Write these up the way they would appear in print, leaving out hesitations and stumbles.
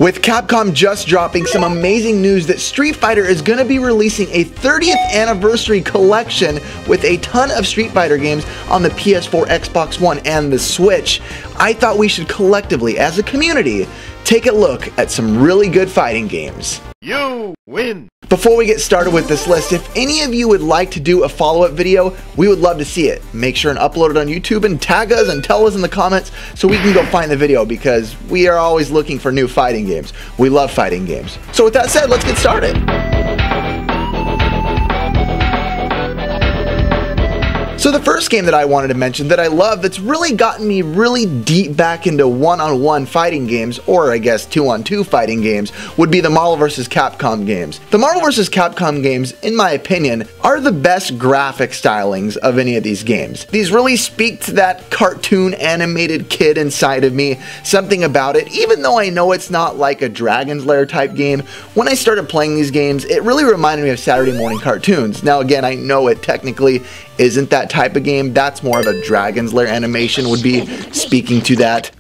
With Capcom just dropping some amazing news that Street Fighter is going to be releasing a 30th anniversary collection with a ton of Street Fighter games on the PS4, Xbox One, and the Switch, I thought we should collectively, as a community, take a look at some really good fighting games. You win! Before we get started with this list, if any of you would like to do a follow-up video, we would love to see it. Make sure and upload it on YouTube and tag us and tell us in the comments so we can go find the video, because we are always looking for new fighting games. We love fighting games. So with that said, let's get started. So the first game that I wanted to mention that I love, that's really gotten me really deep back into one-on-one fighting games, or I guess two-on-two fighting games, would be the Marvel vs. Capcom games. The Marvel vs. Capcom games, in my opinion, are the best graphic stylings of any of these games. These really speak to that cartoon animated kid inside of me, something about it. Even though I know it's not like a Dragon's Lair type game, when I started playing these games, it really reminded me of Saturday morning cartoons. Now again, I know it technically isn't that type of game. That's more of a Dragon's Lair animation would be speaking to that.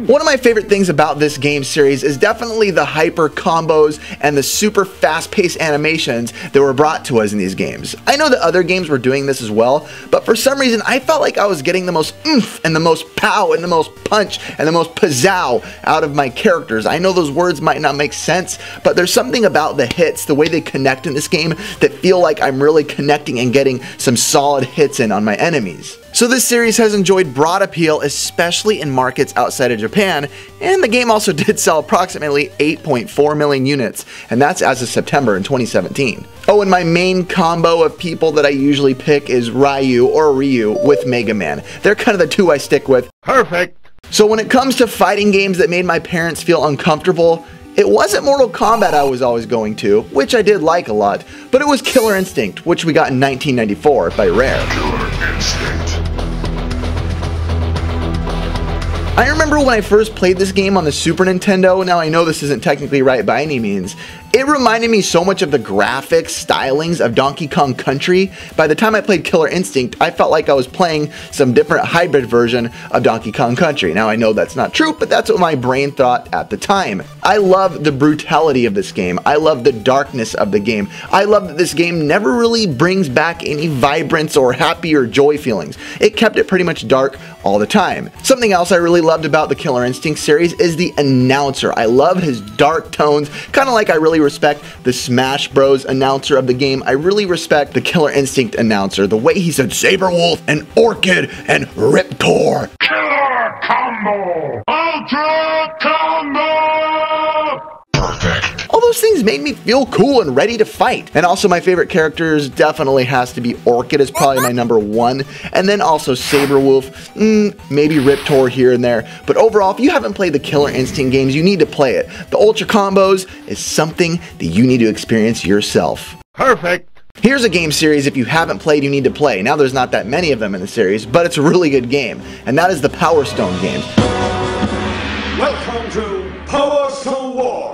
One of my favorite things about this game series is definitely the hyper combos and the super fast-paced animations that were brought to us in these games. I know that other games were doing this as well, but for some reason I felt like I was getting the most oomph and the most pow and the most punch and the most pizzow out of my characters. I know those words might not make sense, but there's something about the hits, the way they connect in this game, that feel like I'm really connecting and getting some solid hits in on my enemies. So this series has enjoyed broad appeal, especially in markets outside of Japan, and the game also did sell approximately 8.4 million units, and that's as of September in 2017. Oh, and my main combo of people that I usually pick is Ryu or Ryu with Mega Man. They're kind of the two I stick with. Perfect! So when it comes to fighting games that made my parents feel uncomfortable, it wasn't Mortal Kombat I was always going to, which I did like a lot, but it was Killer Instinct, which we got in 1994 by Rare. Killer Instinct. I remember when I first played this game on the Super Nintendo. Now I know this isn't technically right by any means. It reminded me so much of the graphics, stylings of Donkey Kong Country. By the time I played Killer Instinct, I felt like I was playing some different hybrid version of Donkey Kong Country. Now I know that's not true, but that's what my brain thought at the time. I love the brutality of this game. I love the darkness of the game. I love that this game never really brings back any vibrance or happy or joy feelings. It kept it pretty much dark all the time. Something else I really loved about the Killer Instinct series is the announcer. I love his dark tones, kind of like I really respect the Smash Bros. Announcer of the game. I really respect the Killer Instinct announcer, the way he said Saberwolf and Orchid and Riptor. Killer Combo! Ultra Combo! Perfect. All those things made me feel cool and ready to fight. And also my favorite characters definitely has to be Orchid, is probably my number one. And then also Saberwolf, maybe Riptor here and there. But overall, if you haven't played the Killer Instinct games, you need to play it. The Ultra Combos is something that you need to experience yourself. Perfect. Here's a game series if you haven't played you need to play. Now there's not that many of them in the series, but it's a really good game. And that is the Power Stone games. Welcome to Power Stone War.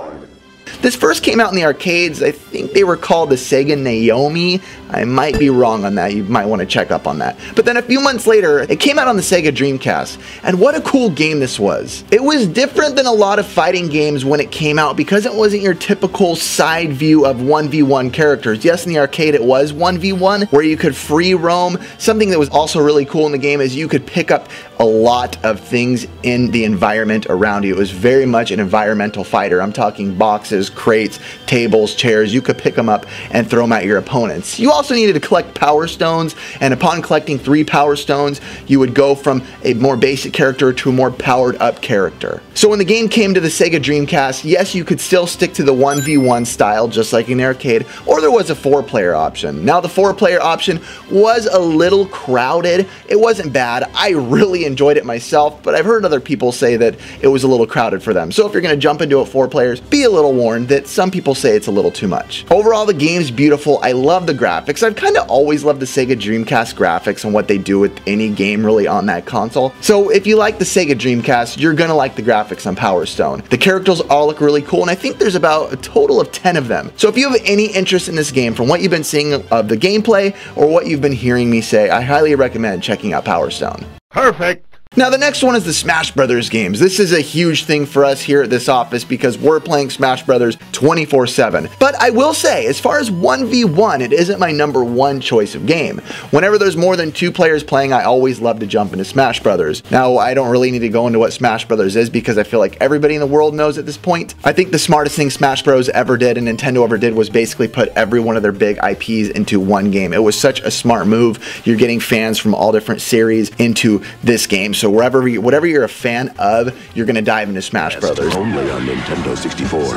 This first came out in the arcades. I think they were called the Sega Naomi. I might be wrong on that. You might want to check up on that. But then a few months later, it came out on the Sega Dreamcast. And what a cool game this was. It was different than a lot of fighting games when it came out because it wasn't your typical side view of 1v1 characters. Yes, in the arcade it was 1v1 where you could free roam. Something that was also really cool in the game is you could pick up a lot of things in the environment around you. It was very much an environmental fighter. I'm talking boxes, crates, tables, chairs. You could pick them up and throw them at your opponents. You also needed to collect power stones, and upon collecting 3 power stones, you would go from a more basic character to a more powered up character. So when the game came to the Sega Dreamcast, yes, you could still stick to the 1v1 style just like in the arcade, or there was a 4-player option. Now the 4-player option was a little crowded. It wasn't bad. I really enjoyed it myself, but I've heard other people say that it was a little crowded for them. So if you're going to jump into it 4 players, be a little warned that some people say it's a little too much. Overall, the game's beautiful. I love the graphics. I've kind of always loved the Sega Dreamcast graphics and what they do with any game really on that console. So if you like the Sega Dreamcast, you're gonna like the graphics on Power Stone. The characters all look really cool, and I think there's about a total of 10 of them. So if you have any interest in this game from what you've been seeing of the gameplay or what you've been hearing me say, I highly recommend checking out Power Stone. Perfect. Now the next one is the Smash Brothers games. This is a huge thing for us here at this office because we're playing Smash Brothers 24/7. But I will say, as far as 1v1, it isn't my number one choice of game. Whenever there's more than 2 players playing, I always love to jump into Smash Brothers. Now, I don't really need to go into what Smash Brothers is because I feel like everybody in the world knows at this point. I think the smartest thing Smash Bros ever did and Nintendo ever did was basically put every one of their big IPs into one game. It was such a smart move. You're getting fans from all different series into this game. So whatever you're a fan of, you're gonna dive into Smash Brothers. Only on Nintendo 64.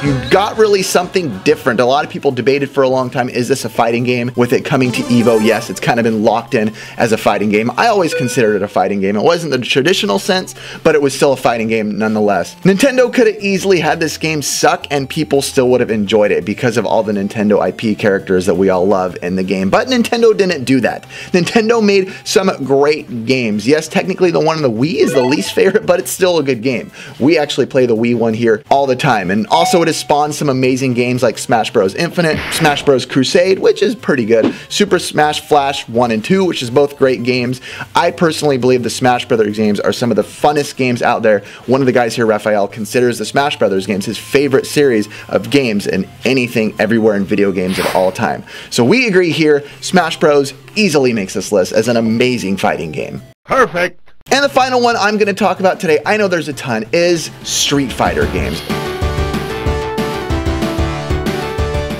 You got really something different. A lot of people debated for a long time, is this a fighting game? With it coming to Evo, yes, it's kind of been locked in as a fighting game. I always considered it a fighting game. It wasn't the traditional sense, but it was still a fighting game nonetheless. Nintendo could have easily had this game suck and people still would have enjoyed it because of all the Nintendo IP characters that we all love in the game. But Nintendo didn't do that. Nintendo made some great games. Yes, technically the one on the Wii is the least favorite, but it's still a good game. We actually play the Wii one here all the time. And also it has spawned some amazing games like Smash Bros. Infinite, Smash Bros. Crusade, which is pretty good, Super Smash Flash 1 and 2, which is both great games. I personally believe the Smash Brothers games are some of the funnest games out there. One of the guys here, Raphael, considers the Smash Brothers games his favorite series of games in anything, everywhere in video games of all time. So we agree here, Smash Bros. Easily makes this list as an amazing fighting game. Perfect. And the final one I'm going to talk about today, I know there's a ton, is Street Fighter games.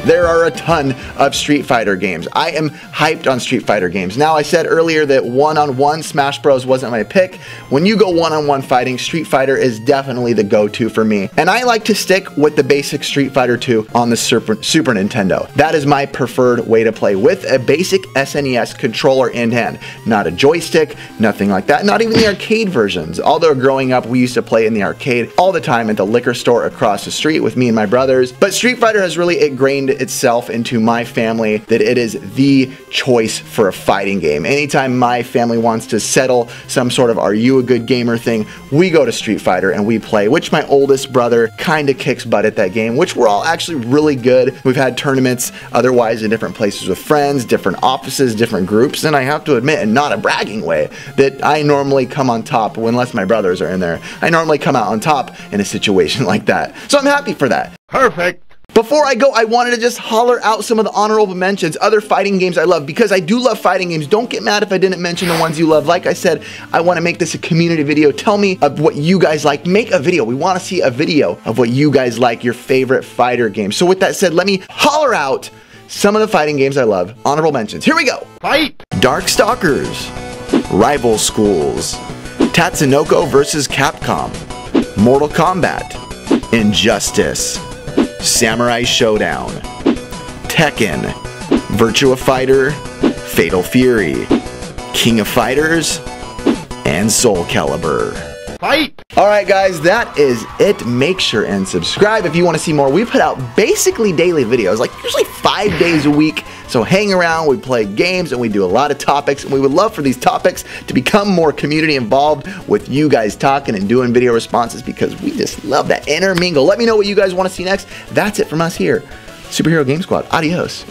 There are a ton of Street Fighter games. I am hyped on Street Fighter games. Now, I said earlier that one-on-one Smash Bros wasn't my pick. When you go one-on-one fighting, Street Fighter is definitely the go-to for me. And I like to stick with the basic Street Fighter 2 on the Super Nintendo. That is my preferred way to play, with a basic SNES controller in hand. Not a joystick, nothing like that. Not even the arcade versions. Although growing up, we used to play in the arcade all the time at the liquor store across the street with me and my brothers. But Street Fighter has really ingrained itself into my family that it is the choice for a fighting game. Anytime my family wants to settle some sort of "are you a good gamer" thing, we go to Street Fighter and we play, which my oldest brother kind of kicks butt at that game, which we're all actually really good. We've had tournaments otherwise in different places with friends, different offices, different groups, and I have to admit, in not a bragging way, that I normally come on top, unless my brothers are in there. I normally come out on top in a situation like that. So I'm happy for that. Perfect. Before I go, I wanted to just holler out some of the honorable mentions, other fighting games I love, because I do love fighting games. Don't get mad if I didn't mention the ones you love. Like I said, I want to make this a community video. Tell me of what you guys like. Make a video. We want to see a video of what you guys like, your favorite fighter games. So with that said, let me holler out some of the fighting games I love. Honorable mentions. Here we go. Fight. Darkstalkers, Rival Schools, Tatsunoko vs. Capcom, Mortal Kombat, Injustice, Samurai Showdown, Tekken, Virtua Fighter, Fatal Fury, King of Fighters, and Soul Calibur. Fight! Alright guys, that is it. Make sure and subscribe if you want to see more. We put out basically daily videos, like usually 5 days a week. So hang around, we play games, and we do a lot of topics, and we would love for these topics to become more community involved with you guys talking and doing video responses, because we just love that intermingle. Let me know what you guys want to see next. That's it from us here. Superhero Game Squad. Adios.